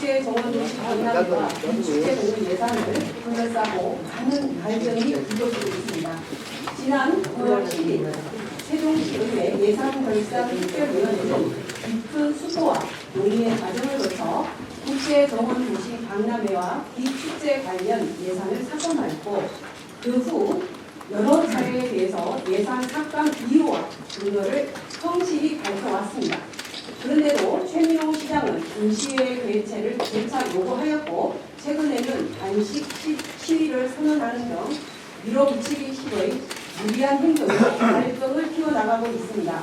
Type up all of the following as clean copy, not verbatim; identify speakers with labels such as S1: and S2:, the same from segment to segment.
S1: 국제정원도시 관람과 국제공원 예산을 둘러싸고 많은 갈등이 이루어지고 있습니다. 지난 9월 10일 세종시의회 예산결산특별위원회는 깊은 수소와 논의의 과정을 거쳐 국제정원도시 박람회와 이 축제 관련 예산을 사건하였고 그 후 여러 차례에 대해서 예산 삭감 이유와 근거를 성실히 밝혀왔습니다. 그런데도 최민호 시장은 도시의 개최를 재차 요구하였고 최근에는 단식 시위를 선언하는 등 밀어붙이기 식의 무리한 행동으로 갈등을 키워나가고 있습니다.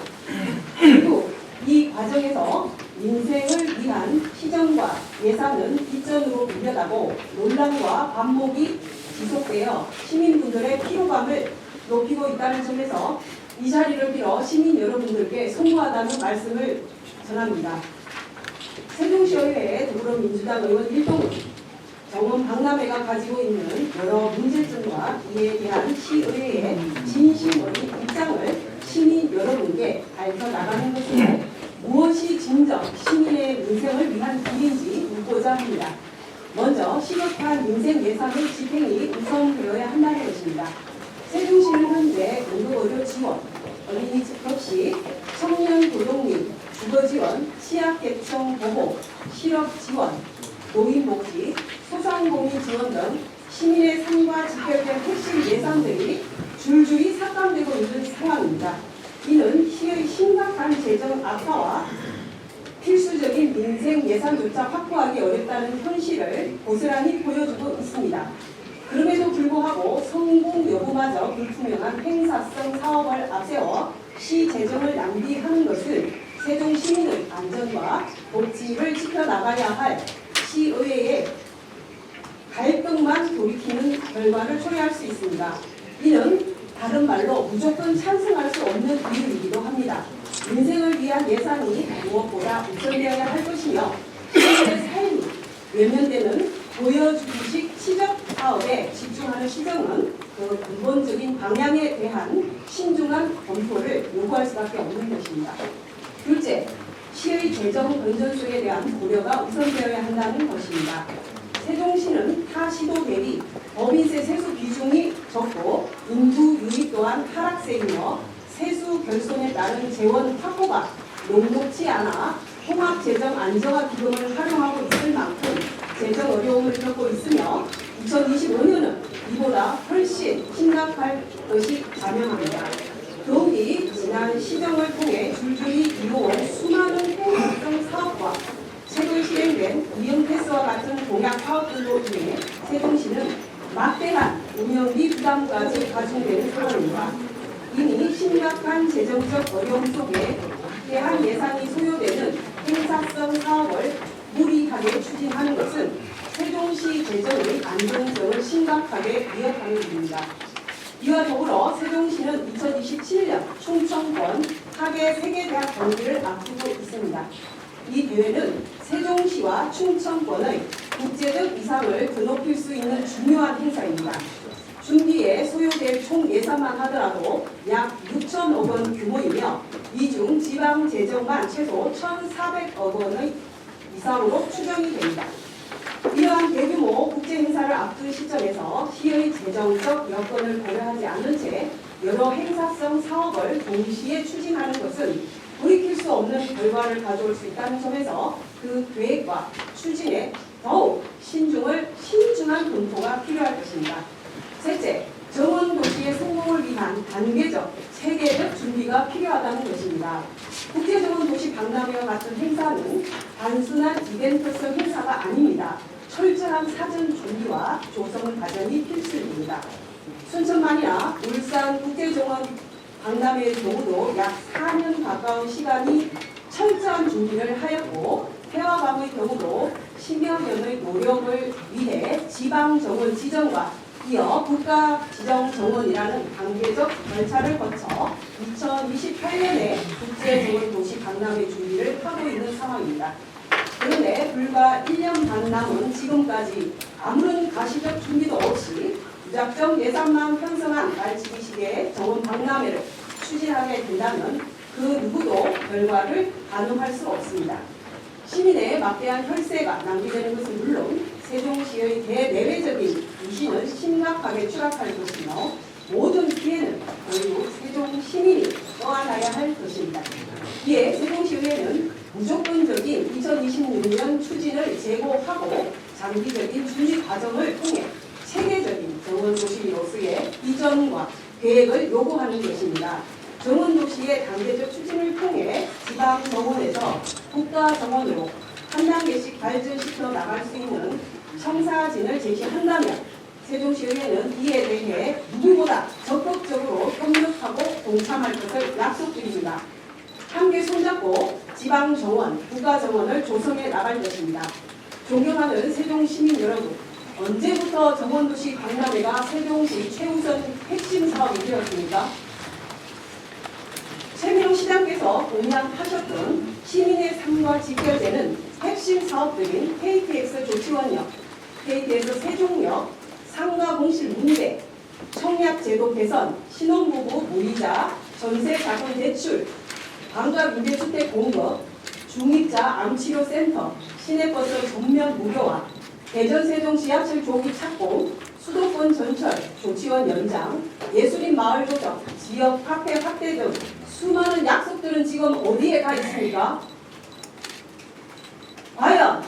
S1: 그리고 이 과정에서 민생을 위한 시정과 예산은 뒷전으로 밀려나고 논란과 반목이 지속되어 시민분들의 피로감을 높이고 있다는 점에서 이 자리를 빌어 시민 여러분들께 송구하다는 말씀을 전합니다. 세종시의회 더불어민주당 의원 일동은 정원 박람회가 가지고 있는 여러 문제점과 이에 대한 시의회의 진심 어린 입장을 시민 여러분께 밝혀나가는 것으로 무엇이 진정 시민의 민생을 위한 길인지 묻고자 합니다. 먼저 시급한 민생 예산의 집행이 우선되어야 한다는 것입니다. 세종시는 현재 응급의료 지원, 어린이집 급식, 청년 고용 및 주거 지원, 취약계층 보호, 실업 지원, 노인 복지, 소상공인 지원 등 시민의 삶과 직결된 핵심 예산들이 줄줄이 삭감되고 있는 상황입니다. 이는 시의 심각한 재정 악화와 필수적인 민생 예산조차 확보하기 어렵다는 현실을 고스란히 보여주고 있습니다. 그럼에도 불구하고 성공 여부마저 불투명한 행사성 사업을 앞세워 시 재정을 낭비하는 것은 세종 시민의 안전과 복지를 지켜나가야 할 시의회의 갈등만 돌이키는 결과를 초래할 수 있습니다. 이는 다른 말로 무조건 찬성할 수 없는 이유이기도 합니다. 민생을 위한 예산이 무엇보다 우선되어야 할 것이며 시민의 삶이 외면되는 보여주기식 시적 사업에 집중하는 시정은 그 근본적인 방향에 대한 신중한 검토를 요구할 수밖에 없는 것입니다. 둘째, 시의 재정 건전성에 대한 고려가 우선되어야 한다는 것입니다. 세종시는 타 시도 대비 법인세 세수 비중이 적고 인구 유입 또한 하락세이며 세수 결손에 따른 재원 확보가 녹록지 않아 통합재정 안정화 기금을 활용하고 있을 만큼 재정 어려움을 겪고 있으며 2025년은 이보다 훨씬 심각할 것이 자명합니다. 더욱이 지난 시정을 통해 줄줄이 이루어온 수많은 행정성 사업과 최근 실행된 이영패스와 같은 공약 사업들로 인해 세종시는 막대한 운영비 부담까지 가중되는 상황입니다. 이미 심각한 재정적 어려움 속에 대한 예산이 소요되는 행사성 사업을 무리하게 추진하는 것은 세종시 재정의 안정성을 심각하게 위협하는 일입니다. 이와 더불어 세종시는 2027년 충청권 하계 세계대학 경기를 앞두고 있습니다. 이 대회는 세종시와 충청권의 국제적 위상을 드높일 수 있는 중요한 행사입니다. 준비에 소요될 총 예산만 하더라도 약 6천억 원 규모이며 이 중 지방 재정만 최소 1,400억 원의 이상으로 추정이 됩니다. 이러한 대규모 국제 행사를 앞둔 시점에서 시의 재정적 여건을 고려하지 않은 채 여러 행사성 사업을 동시에 추진하는 것은 돌이킬 수 없는 결과를 가져올 수 있다는 점에서 그 계획과 추진에 더욱 신중한 검토가 필요할 것입니다. 셋째, 정원도시의 성공을 위한 단계적, 체계적 준비가 필요하다는 것입니다. 국제정원도시 박람회와 같은 행사는 단순한 이벤트성 행사가 아닙니다. 철저한 사전 준비와 조성 과정이 필수입니다. 순천만이나 울산 국제정원 박람회의 경우도 약 4년 가까운 시간이 철저한 준비를 하였고 태화강의 경우도 10여 년의 노력을 위해 지방정원 지정과 이어 국가지정정원이라는 단계적 절차를 거쳐 2028년에 국제정원도시 박람회 준비를 하고 있는 상황입니다. 그런데 불과 1년 반 남은 지금까지 아무런 가시적 준비도 없이 무작정 예산만 편성한 날치기 시기에 정원 박람회를 추진하게 된다면 그 누구도 결과를 가늠할 수 없습니다. 시민의 막대한 혈세가 낭비되는 것은 물론 세종시의 대내외적인 이신을 심각하게 추락할 것이며 모든 피해는 결국 세종 시민이 떠안아야 할 것입니다. 이에 세종시의회는 무조건적인 2026년 추진을 재고하고 장기적인 준비 과정을 통해 체계적인 정원도시로서의 비전과 계획을 요구하는 것입니다. 정원도시의 단계적 추진을 통해 지방정원에서 국가정원으로 한 단계씩 발전시켜 나갈 수 있는 청사진을 제시한다면 세종시의회는 이에 대해 누구보다 적극적으로 협력하고 동참할 것을 약속드립니다. 함께 손잡고 지방정원, 국가정원을 조성해 나갈 것입니다. 존경하는 세종시민 여러분, 언제부터 정원도시 박람회가 세종시 최우선 핵심 사업이 되었습니까? 최민호 시장께서 공약하셨던 시민의 삶과 직결되는 핵심 사업들인 KTX 조치원역, KTX 세종역, 상가공실 문제, 청약제도 개선, 신혼부부 무이자, 전세자금 대출, 반값 임대주택 공급, 중입자 암치료센터, 시내버스 전면 무료화, 대전 세종 지하철 조기 착공, 수도권 전철, 조치원 연장, 예술인 마을 조정, 지역 카페 확대 등 수많은 약속들은 지금 어디에 가 있습니까? 과연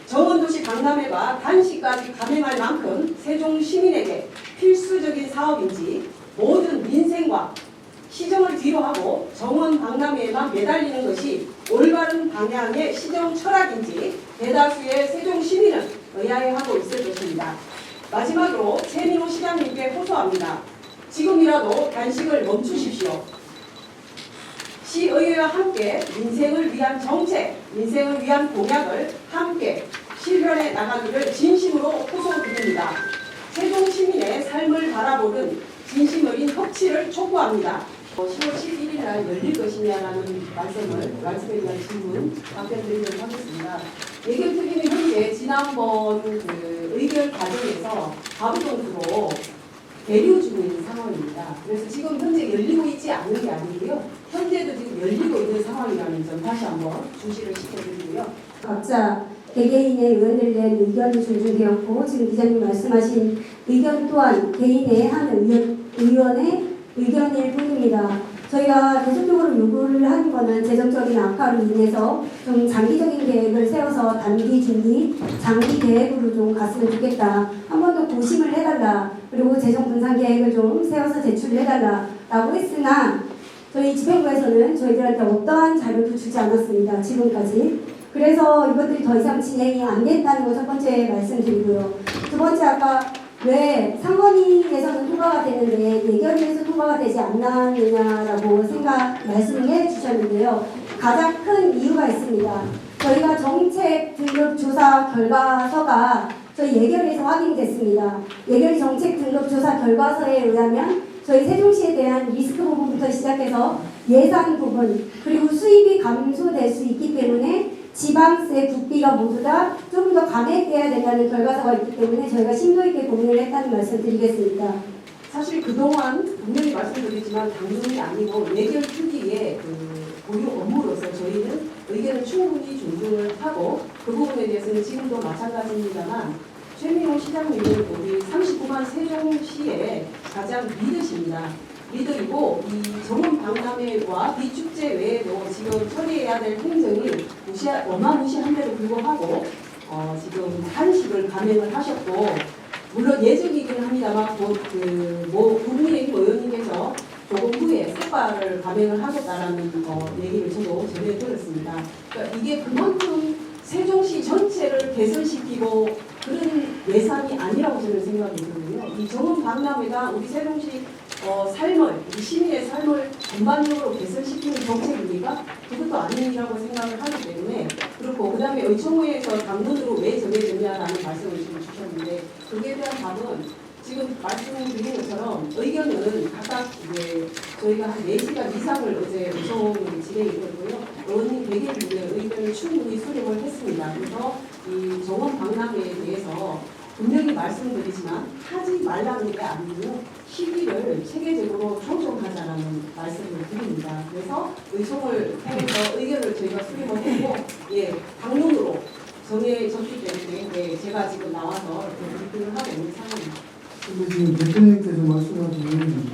S1: 정원도시 박람회가 단시까지 감행할 만큼 세종 시민에게 필수적인 사업인지 모든 민생과 시정을 뒤로하고 정원 박람회에만 매달리는 것이 올바른 방향의 시정 철학인지 대다수의 세종 시민은 의아해하고 있을 것입니다. 마지막으로 최민호 시장님께 호소합니다. 지금이라도 단식을 멈추십시오. 시의회와 함께 민생을 위한 정책, 민생을 위한 공약을 함께 실현해 나가기를 진심으로 호소드립니다. 세종 시민의 삶을 바라보는 진심 어린 협치를 촉구합니다. 10월 11일 날 열릴 것이냐라는 말씀에 대한 질문 답변 드리도록 하겠습니다. 예결특위는 현재 지난번 의결 과정에서 가부동수로 계류 중인 상황입니다. 그래서 지금 현재 열리고 있지 않은 게 아니고요. 현재도 지금 열리고 있는 상황이라는 점 다시 한번 주시를 시켜드리고요.
S2: 각자 개개인의 의원을 낸 의견이 존중되었고 지금 기자님 말씀하신 의견 또한 개인의 한 의원의 의견일 뿐입니다. 저희가 계속적으로 요구를 하는 것은 재정적인 악화로 인해서 좀 장기적인 계획을 세워서 단기, 중기, 장기 계획으로 좀 갔으면 좋겠다. 한 번 더 고심을 해달라. 그리고 재정 분산 계획을 좀 세워서 제출을 해달라라고 했으나 저희 집행부에서는 저희들한테 어떠한 자료도 주지 않았습니다. 지금까지. 그래서 이것들이 더 이상 진행이 안 된다는 거 첫 번째 말씀드리고요. 두 번째 아까 왜 상원위에서는 통과가 되는데 예결위에서 통과가 되지 않느냐라고 말씀해 주셨는데요. 가장 큰 이유가 있습니다. 저희가 정책 등급 조사 결과서가 저희 예결위에서 확인됐습니다. 예결위 정책 등급 조사 결과서에 의하면 저희 세종시에 대한 리스크 부분부터 시작해서 예산 부분 그리고 수입이 감소될 수 있기 때문에 지방세, 국비가 모두 다 좀 더 감액돼야 된다는 결과서가 있기 때문에 저희가 심도 있게 고민을 했다는 말씀 드리겠습니다.
S1: 사실 그동안 분명히 말씀드리지만 당론이 아니고 예결특위의 고유 업무로서 저희는 의견을 충분히 존중을 하고 그 부분에 대해서는 지금도 마찬가지입니다만 최민호 시장님은 우리 39만 세종시의 가장 리더십니다. 리더이고 이 정원 박람회와 비축제 외에도 지금 처리해야 될 행정이 어마무시한데도 불구하고 지금 단식을 감행을 하셨고 물론 예정이긴 합니다만 국민의힘 의원님께서 조금 후에 삭발을 감행을 하겠다라는 얘기를 저도 전해 들었습니다. 그러니까 이게 그만큼 세종시 전체를 개선시키고 그런 예산이 아니라고 저는 생각이 들거든요. 이 정원 박람회가 우리 세종시 우리 시민의 삶을 전반적으로 개선시키는 정책입니까? 그것도 아니라고 생각을 하기 때문에 그렇고 그 다음에 의총회에서 당론으로 왜 정해졌냐라는 말씀을 지금 주셨는데 그에 대한 답은 지금 말씀드린 것처럼 의견은 각각 이제 저희가 한 4시간 이상을 어제 의총이 진행이 됐고요. 의원님 100일 분의 의견을 충분히 수렴을 했습니다. 그래서 이 정원 박람회에 대해서 분명히 말씀드리지만 하지 말라는 게 아니고요. 시기를 체계적으로 조정하자라는 말씀을 드립니다. 그래서 의총을 통해서 의견을 저희가 수렴하고 당론으로 정해졌기 때문에 제가 지금 나와서 비판을 하고 있는 상황입니다.
S3: 근데 지금 대표님께서 말씀하신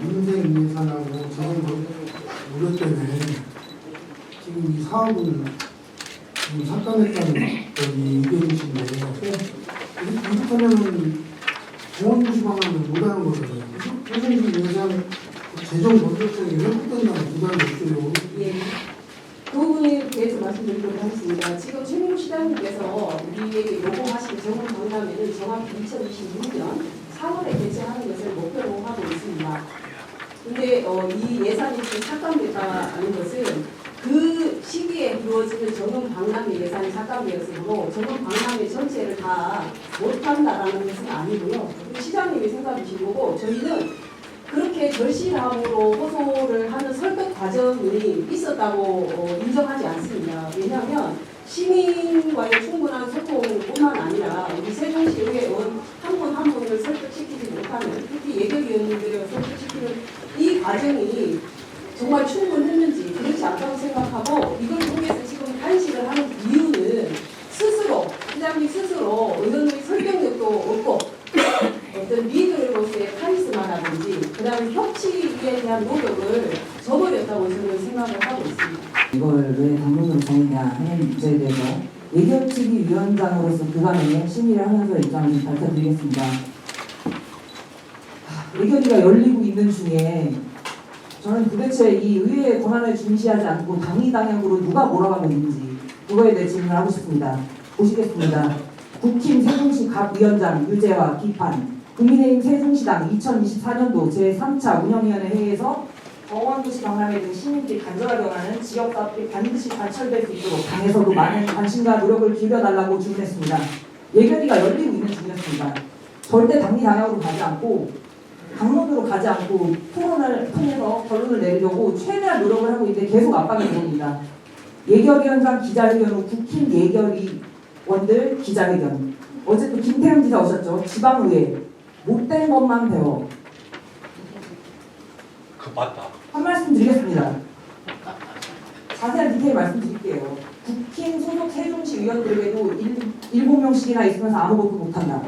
S3: 민생 예산하고 재정 우려 때문에 지금 이 사업을 지금 삭감했다는 의견이신데 이렇게 하면은 공원부시 방안을 못하는 거잖아요. 최종식 예산 재정 건조성이 회복된다는 부담이 없어요.
S1: 예. 그 부분에 대해서 말씀드리도록 하겠습니다. 지금 최민국 시장님께서 우리에게 요구하신 정원 강남에는 정확히 2026년 4월에 개최하는 것을 목표로 하고 있습니다. 근데 이 예산이 지금 삭감됐다는 것은 그 시기에 이루어지는 정원 박람회 예산이 삭감되었으므로 정원 박람회 전체를 다 못한다라는 것은 아니고요. 시장님이 생각하신 거고 저희는 그렇게 절실함으로 호소를 하는 설득 과정이 있었다고 인정하지 않습니다. 왜냐하면 시민과의 충분한 소통뿐만 아니라 우리 세종시 의회의원 한 분 한 분을 설득시키지 못하는 특히 예결위원님들을 설득시키는 이 과정이 정말 충분했는지 그렇지 않다고 생각하고 이걸 통해서 지금 단식을 하는 이유는 스스로 시장님 스스로 의원의 설득력도 없고 어떤 리더로서의 카리스마라든지 그다음에 협치에 대한 노력을 저버렸다고 저는 생각을 하고 있습니다.
S4: 이걸 왜 당론으로 정했냐 하는 문제에 대해서 의결특위 위원장으로서 그간에 심의를 하면서 입장을 좀 밝혀드리겠습니다. 의결위가 열리고 있는 중에 저는 도대체 이 의회의 권한을 중시하지 않고 당위 당역으로 누가 몰아가면 있는지 그거에 대해 질문을 하고 싶습니다. 보시겠습니다. 국힘 세종시 각 위원장 유죄와 비판. 국민의힘 세종시당 2024년도 제3차 운영위원회 회의에서 정원도시 박람회 등 시민들이 간절하게 원하는 지역사업이 반드시 관철될 수 있도록 당에서도 많은 관심과 노력을 기울여달라고 주문했습니다. 예결위가 열리고 있는 중이었습니다. 절대 당리 당역으로 가지 않고 당론으로 가지 않고 토론을 통해서 결론을 내리려고 최대한 노력을 하고 있는데 계속 압박이 들어옵니다. 예결위원장 기자회견 후 국힘 예결위원들 기자회견. 어제 또 김태형 기자 오셨죠. 지방의회 못된 것만 배워.
S5: 맞다.
S4: 한 말씀 드리겠습니다. 자세한 디테일 말씀드릴게요. 국힘 소속 세종시 의원들에게도 7명씩이나 있으면서 아무것도 못한다.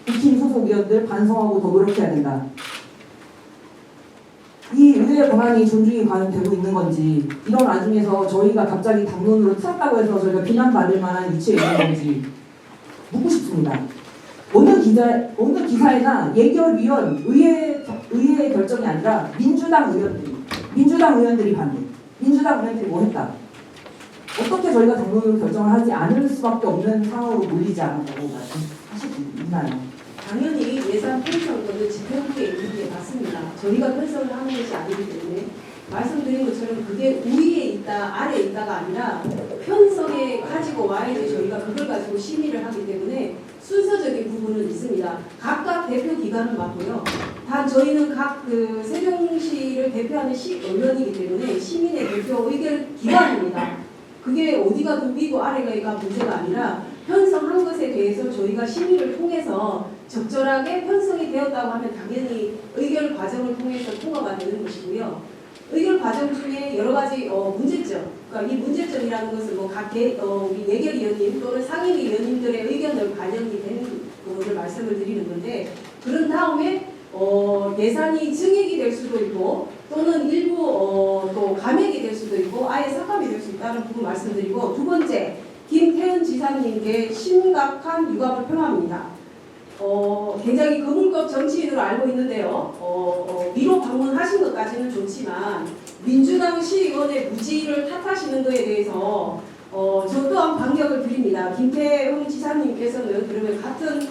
S4: 국힘 소속 의원들 반성하고 더 노력해야 된다. 이 의회 권한이 존중이 과연 되고 있는 건지 이런 와중에서 저희가 갑자기 당론으로 틀었다고 해서 저희가 비난받을 만한 위치에 있는 건지 묻고 싶습니다. 어느 기사에나 예결위원 의회의 결정이 아니라 민주당 의원들이 반대. 민주당 의원들이 뭐 했다. 어떻게 저희가 당론으로 결정을 하지 않을 수밖에 없는 상황으로 몰리지 않았다고 말씀하실 수 있나요?
S1: 당연히 예산 편성권은 집행부에 있는 게 맞습니다. 저희가 편성을 하는 것이 아니기 때문에 말씀드린 것처럼 그게 위에 있다 아래에 있다가 아니라 편성에 가지고 와야지 저희가 그걸 가지고 심의를 하기 때문에 순서적인 부분은 있습니다. 각각 대표 기관은 맞고요. 단 저희는 각 그 세종시를 대표하는 의원이기 때문에 시민의 대표 의견 기관입니다. 그게 어디가 더 위고 아래가 문제가 아니라 편성한 것에 대해서 저희가 심의를 통해서 적절하게 편성이 되었다고 하면 당연히 의결 과정을 통해서 통과가 되는 것이고요. 의결 과정 중에 여러 가지 문제점, 그러니까 이 문제점이라는 것은 뭐각 우리 예결위원님 또는 상임위원님들의 의견을 반영이 된 부분을 말씀을 드리는 건데 그런 다음에 예산이 증액이 될 수도 있고 또는 일부 또 감액이 될 수도 있고 아예 삭감이 될 수 있다는 부분 말씀드리고 두 번째 김태현 지사님께 심각한 유감을 표합니다. 굉장히 거물급 정치인으로 알고 있는데요. 위로 방문하신 것까지는 좋지만 민주당 시의원의 무지를 탓하시는 것에 대해서 저 또한 반격을 드립니다. 김태형 지사님께서는 그러면 같은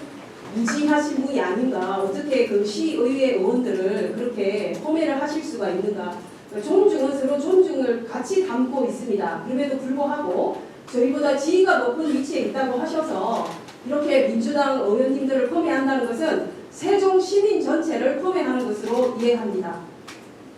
S1: 무지하신 분이 아닌가 어떻게 그 시의회 의원들을 그렇게 폄훼를 하실 수가 있는가 존중은 서로 존중을 같이 담고 있습니다. 그럼에도 불구하고 저희보다 지위가 높은 위치에 있다고 하셔서 이렇게 민주당 의원님들을 폄훼한다는 것은 세종 시민 전체를 폄훼하는 것으로 이해합니다.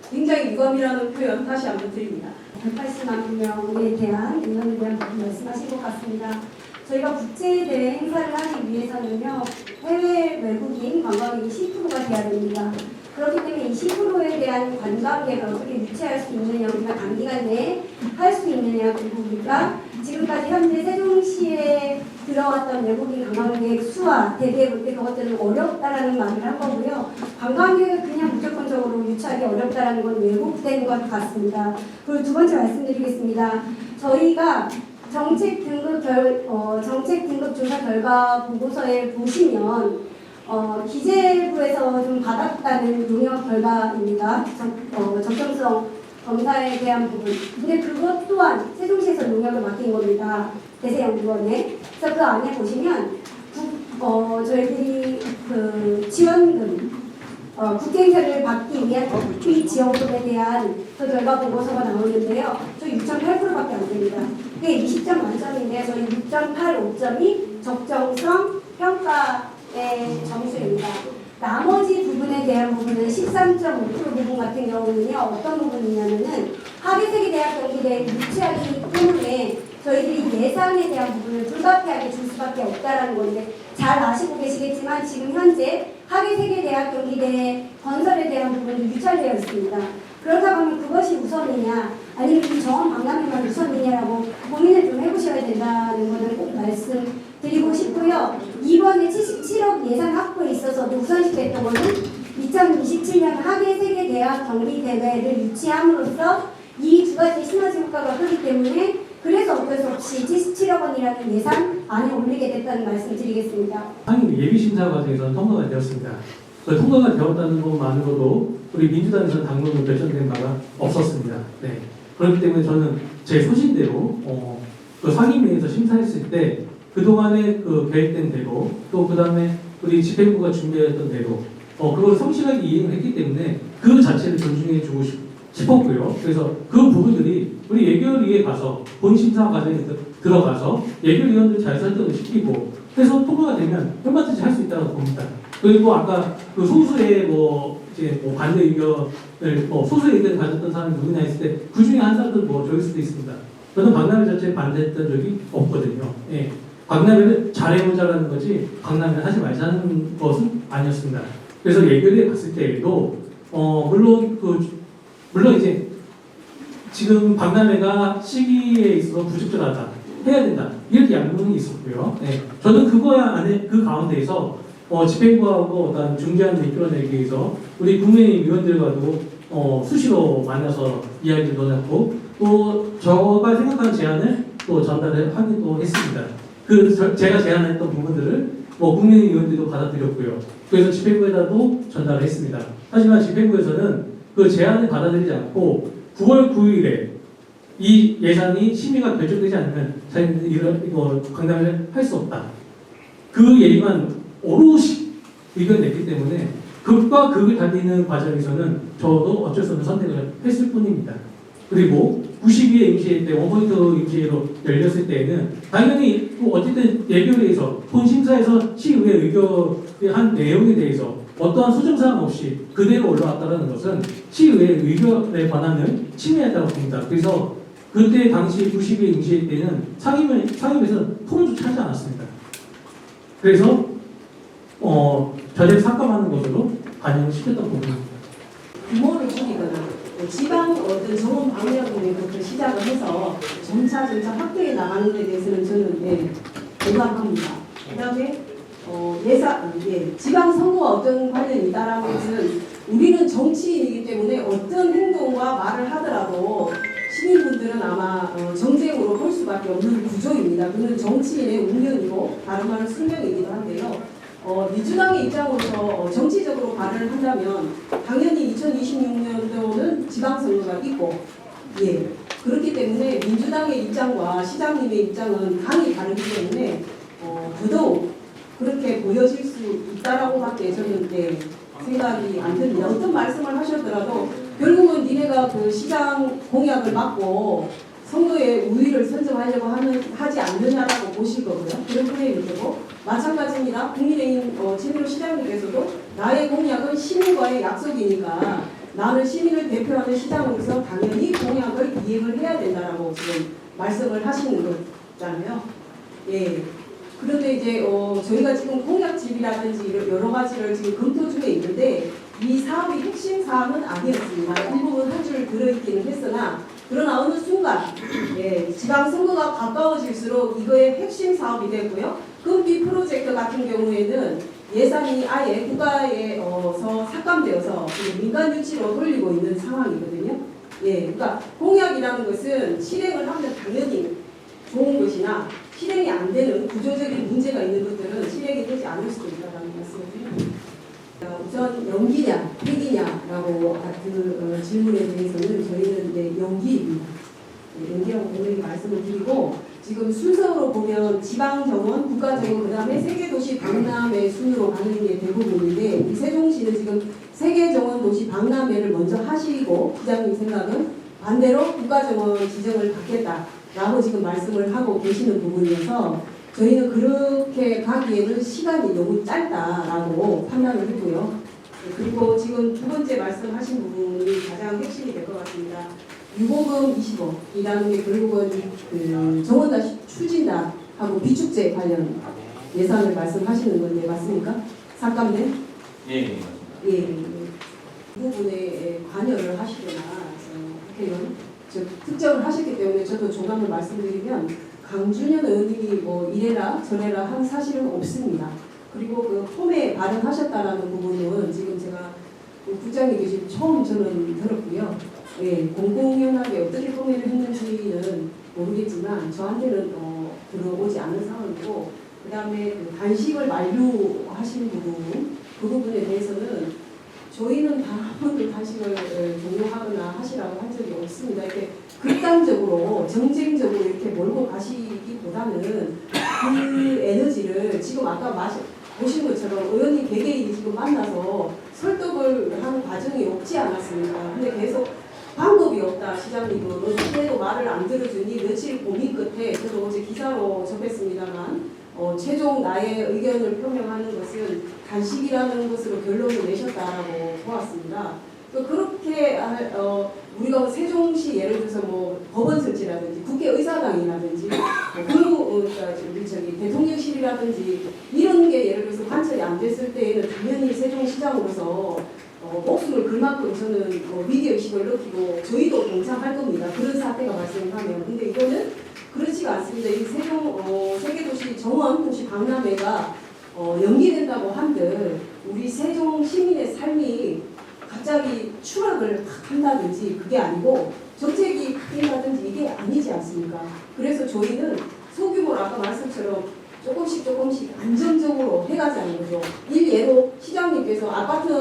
S1: 굉장히 유감이라는 표현 다시 한번 드립니다.
S2: 180만 명에 대한 의원에 대한 부분 말씀하신 것 같습니다. 저희가 국제대회 행사를 하기 위해서는요, 해외 외국인 관광객이 10%가 돼야 됩니다. 그렇기 때문에 이 10%에 대한 관광객을 어떻게 유치할 수 있느냐, 우리가 단기간 내에 할 수 있느냐, 그리고 우리가 지금까지 현재 세종시에 들어왔던 외국인 관광객 수와 대비해 볼 때 그것들은 어렵다라는 말을 한 거고요. 관광객을 그냥 무조건적으로 유치하기 어렵다라는 건 왜곡된 것 같습니다. 그리고 두 번째 말씀드리겠습니다. 저희가 정책 등급 조사 결과 보고서에 보시면 기재부에서 좀 받았다는 용역 결과입니다. 적정성 검사에 대한 부분. 근데 그것 또한 세종시에서 용역을 맡긴 겁니다. 대세연구원에. 그래서 그 안에 보시면 저희들이 그 지원금 국제행사를 받기 위한 특비 지원금에 대한 그 결과 보고서가 나오는데요. 저희 6.8%밖에 안 됩니다. 그게 20점 만점인데 저희 6.8, 5점이 적정성 평가의 점수입니다. 나머지 부분에 대한 부분은 13.5% 부분 같은 경우는요. 어떤 부분이냐면은 하계세계대학 경기대에 유치하기 때문에 저희들이 예산에 대한 부분을 불가피하게 줄 수밖에 없다라는 건데 잘 아시고 계시겠지만 지금 현재 하계세계대학 경기대 건설에 대한 부분도 유찰되어 있습니다. 그렇다고 하면 그것이 우선이냐 아니면 이 정원 박람회만 우선이냐라고 고민을 좀 해보셔야 된다는 것을 꼭 말씀드리고 싶고요. 이번에 77억 예산 확보에 있어서도 우선시됐던 것은 2027년 하계세계대학 경기대회를 유치함으로써 이 두 가지 시너지 효과가 크기 때문에 그래서 어쩔 수 없이 77억 원이라는 예산 안에 올리게 됐다는 말씀 드리겠습니다.
S5: 상임 예비심사 과정에서 통과가 되었습니다. 통과가 되었다는 것만으로도 우리 민주당에서는 당론으로 결정된 바가 없었습니다. 네. 그렇기 때문에 저는 제 소신대로 그 상임위에서 심사했을 때 그동안에 그 계획된 대로 또 그 다음에 우리 집행부가 준비했던 대로 그걸 성실하게 이행을 했기 때문에 그 자체를 존중해 주고 싶었고요. 그래서 그 부분들이 우리 예결위에 가서 본 심사 과정에 들어가서 예결위원들 잘 설득을 시키고 해서 통과가 되면 얼마든지 할 수 있다고 봅니다. 그리고 아까 그 소수의 반대 의견을 소수의 의견을 가졌던 사람이 누구냐 했을 때 그 중에 한 사람도 저일 수도 있습니다. 저는 박람회 자체에 반대했던 적이 없거든요. 예. 박람회를 잘해보자라는 거지 박람회 하지 말자는 것은 아니었습니다. 그래서 예결위에 갔을 때에도 물론 이제 지금 박람회가 시기에 있어서 부적절하다 해야 된다 이렇게 양론이 있었고요. 네. 저는 그 가운데에서 집행부하고 어떤 중재안을 이끌어내기 위해서 우리 국민의힘 의원들과도 수시로 만나서 이야기를 나눴고 또 제가 생각하는 제안을 또 전달을 하기도 했습니다. 제가 제안했던 부분들을 국민의힘 의원들도 받아들였고요. 그래서 집행부에다도 전달을 했습니다. 하지만 집행부에서는 그 제안을 받아들이지 않고 9월 9일에 이 예산이 심의가 결정되지 않으면 자기는 이거 강남을 할 수 없다. 그 얘기만 오롯이 의견을 냈기 때문에 극과 극을 달리는 과정에서는 저도 어쩔 수 없는 선택을 했을 뿐입니다. 그리고 92회 임시회 때 원포인트 임시회로 열렸을 때에는 당연히 어쨌든 예결위에서 본심사에서 시의회 의결한 내용에 대해서 어떠한 수정사항 없이 그대로 올라왔다는 것은 시의회 의결의 권한을 침해했다고 봅니다. 그래서 그때 당시 92회 임시회 때는 상임에서 토론조차 하지 않았습니다. 그래서 전액 삭감하는 것으로 반영을 시켰던 부분입니다.
S1: 규모를 줄이거나 지방 어떤 정원 방역부터 시작을 해서 점차 확대해 나가는 데 대해서는 저는 공감합니다. 그다음에 지방 선거와 어떤 관련이 있다라는 것은 우리는 정치인이기 때문에 어떤 행동과 말을 하더라도 시민분들은 아마 정쟁으로 볼 수밖에 없는 구조입니다. 그는 정치인의 운명이고 다른 말은 숙명이기도 한데요. 민주당의 입장으로서 정치적으로 발언을 한다면 당연히 2026년도는 지방선거가 있고 그렇기 때문에 민주당의 입장과 시장님의 입장은 강히 다르기 때문에 더더욱 그렇게 보여질 수 있다라고밖에 저는 생각이 안 듭니다. 어떤 말씀을 하셨더라도 결국은 니네가 그 시장 공약을 막고 선거에 우위를 선점하려고 하지 않느냐라고 보실 거고요. 그런 프레임이 되고 마찬가지입니다. 국민의힘 진으로 시장님께서도 나의 공약은 시민과의 약속이니까 나는 시민을 대표하는 시장으로서 당연히 공약을 이행을 해야 된다라고 지금 말씀을 하시는 거잖아요. 그런데 이제 저희가 지금 공약집이라든지 여러 가지를 지금 검토 중에 있는데 이 사업이 핵심 사업은 아니었습니다. 일부분 한 줄 들어있기는 했으나 그러나 어느 순간 지방선거가 가까워질수록 이거의 핵심 사업이 되고요. 금비 프로젝트 같은 경우에는 예산이 아예 국가에서 삭감되어서 민간 유치로 돌리고 있는 상황이거든요. 그러니까 공약이라는 것은 실행을 하면 당연히 좋은 것이나 실행이 안 되는 구조적인 문제가 있는 것들은 실행이 되지 않을 수도 있다는 말씀을 드립니다. 우선 연기냐, 폐기냐라고 그 질문에 대해서는 저희는 이제 연기입니다. 연기라고 분명히 말씀을 드리고 지금 순서로 보면 지방정원, 국가정원, 그 다음에 세계도시 박람회 순으로 가는 게 대부분인데 우리 세종시는 지금 세계정원도시 박람회를 먼저 하시고 부장님 생각은 반대로 국가정원 지정을 받겠다라고 지금 말씀을 하고 계시는 부분이어서 저희는 그렇게 가기에는 시간이 너무 짧다라고 판단을 했고요. 그리고 지금 두 번째 말씀하신 부분이 가장 핵심이 될 것 같습니다. 유보금 20억이라는 게 결국은 그 정원다시 추진단하고 비축제 관련 예산을 말씀하시는 건데 맞습니까? 삭감된?
S6: 예.
S1: 그 부분에 관여를 하시거나 국회의원 특정을 하셨기 때문에 저도 조감을 말씀드리면 강준현 의원님이 뭐 이래라 저래라 한 사실은 없습니다. 그리고 그 폼에 발언하셨다라는 부분은 지금 제가 국장님께서 처음 저는 들었고요. 공공연하게 어떻게 폼을 했는지는 모르겠지만 저한테는 들어오지 않은 상황이고 그 다음에 그 단식을 만류하신 부분 그 부분에 대해서는 저희는 단 한 번도 단식을 종료하거나 하시라고 한 적이 없습니다. 이렇게 극단적으로 정쟁적으로 이렇게 몰고 가시기보다는 그 에너지를 지금 아까 보신 것처럼 의원님 개개인이 지금 만나서 설득을 하는 과정이 없지 않았습니까? 근데 계속 방법이 없다 시장님은 어떻게도 말을 안 들어주니 며칠 고민 끝에 저도 어제 기사로 접했습니다만 최종 나의 의견을 표명하는 것은 단식이라는 것으로 결론을 내셨다라고 보았습니다. 그렇게 우리가 세종시 예를 들어서 뭐 법원 설치라든지 국회의사당이라든지 대통령실이라든지 이런 게 예를 들어서 관철이 안 됐을 때에는 당연히 세종시장으로서 목숨을 걸 만큼 저는 위기의식을 느끼고 저희도 동참할 겁니다. 그런 사태가 발생하면. 근데 이거는 그렇지가 않습니다. 이 세계도시 정원도시 박람회가 연기된다고 한들 우리 세종 시민의 삶이 갑자기 추락을 한다든지 그게 아니고 정책이 바뀐다든지 이게 아니지 않습니까? 그래서 저희는 소규모로 아까 말씀처럼 조금씩 안정적으로 해가자는 거죠. 일예로 시장님께서 아파트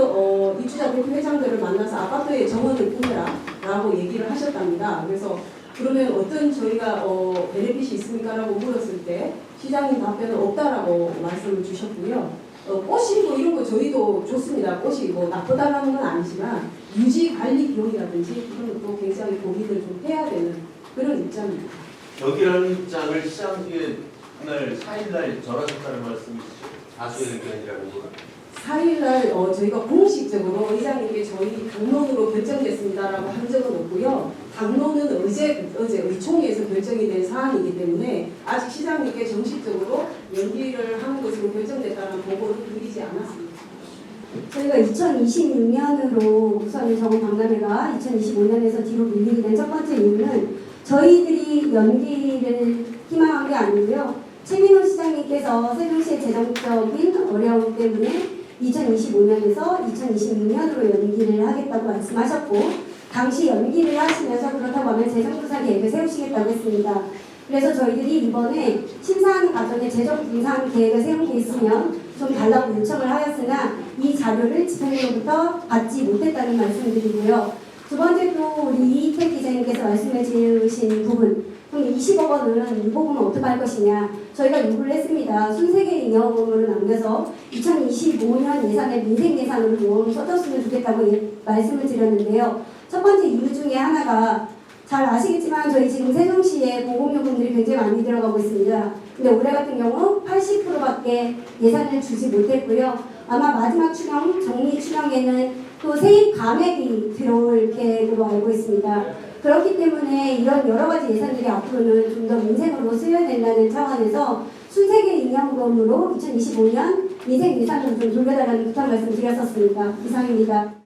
S1: 입주자 대표 회장들을 만나서 아파트에 정원을 꾸며라 라고 얘기를 하셨답니다. 그래서 그러면 어떤 저희가 베네핏이 있습니까? 라고 물었을 때 시장님 답변은 없다라고 말씀을 주셨고요. 꽃이 뭐 이런 거 저희도 좋습니다. 꽃이 뭐 나쁘다라는 건 아니지만 유지 관리 비용이라든지 그런 것도 굉장히 고민을 좀 해야 되는 그런 입장입니다.
S6: 여기라는 입장을 시장님께 그날 4일날 전하셨다는 말씀이시죠? 다수의 의견이라는 거.
S1: 4일날 저희가 공식적으로 의장님께 저희 당론으로 결정됐습니다라고 한 적은 없고요. 당론은 어제 의총에서 결정이 된 사안이기 때문에 아직 시장님께 정식적으로 연기를 하는 것으로 결정됐다는 보고를 드리지 않았습니다.
S2: 저희가 2026년으로 우선 정원 박람회가 2025년에서 뒤로 밀리게 된 첫 번째 이유는 저희들이 연기를 희망한 게 아니고요. 최민호 시장님께서 세종시의 재정적인 어려움 때문에 2025년에서 2026년으로 연기를 하겠다고 말씀하셨고 당시 연기를 하시면서 그렇다고 하면 재정분산 계획을 세우시겠다고 했습니다. 그래서 저희들이 이번에 심사하는 과정에 재정분산 계획을 세운 게 있으면 좀 달라고 요청을 하였으나 이 자료를 집행부로부터 받지 못했다는 말씀을 드리고요. 두 번째 또 우리 이희택 기자님께서 말씀해 주신 부분 그럼 20억 원은 유보금은 어떻게 할 것이냐 저희가 요구를 했습니다. 순세계 잉여금을 남겨서 2025년 예산에 민생 예산으로 좀 써줬으면 좋겠다고 말씀을 드렸는데요. 첫 번째 이유 중에 하나가 잘 아시겠지만 저희 지금 세종시에 공공요금들이 굉장히 많이 들어가고 있습니다. 근데 올해 같은 경우 80%밖에 예산을 주지 못했고요. 아마 마지막 추경, 정리 추경에는 또 세입 감액이 들어올 계획으로 알고 있습니다. 그렇기 때문에 이런 여러 가지 예산들이 앞으로는 좀 더 민생으로 쓰여야 된다는 차원에서 순세계 인형범으로 2025년 민생유산을 좀 돌려달라는 부탁 말씀 드렸었습니다. 이상입니다.